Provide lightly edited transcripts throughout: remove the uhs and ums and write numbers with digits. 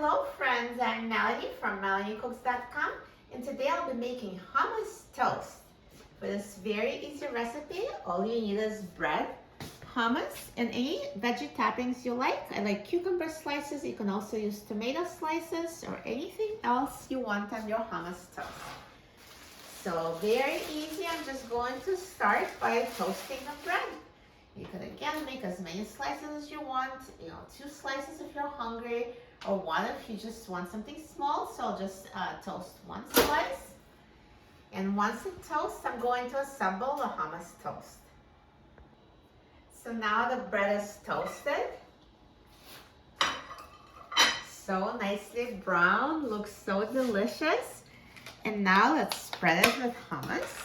Hello friends, I'm Melanie from melaniecooks.com, and today I'll be making hummus toast. For this very easy recipe, all you need is bread, hummus, and any veggie toppings you like. I like cucumber slices. You can also use tomato slices or anything else you want on your hummus toast. So very easy. I'm just going to start by toasting the bread. You can again make as many slices as you want, 2 slices if you're hungry, or 1 if you just want something small. So I'll just toast 1 slice. And once it toasts, I'm going to assemble the hummus toast. So now the bread is toasted. So nicely brown, looks so delicious. And now let's spread it with hummus.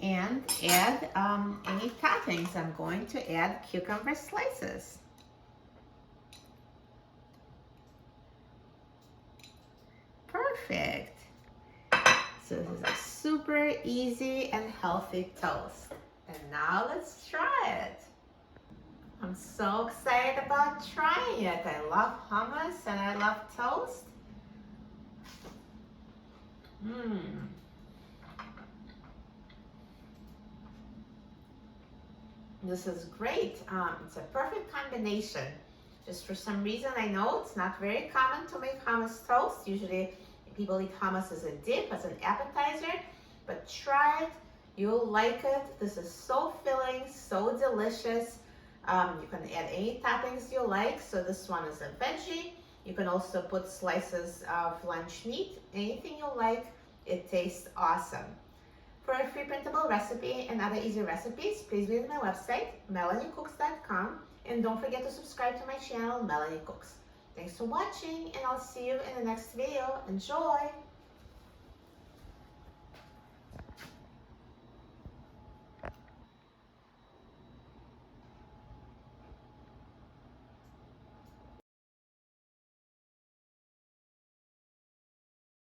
And add any toppings. I'm going to add cucumber slices. Perfect. So this is a super easy and healthy toast. And now let's try it. I'm so excited about trying it. I love hummus and I love toast. This is great. It's a perfect combination. Just for some reason, I know it's not very common to make hummus toast. Usually people eat hummus as a dip, as an appetizer, but try it. You'll like it. This is so filling, so delicious. You can add any toppings you like. So this one is a veggie. You can also put slices of lunch meat, anything you like. It tastes awesome. For a free printable recipe and other easy recipes, please visit my website, melaniecooks.com, and don't forget to subscribe to my channel, Melanie Cooks. Thanks for watching, and I'll see you in the next video. Enjoy!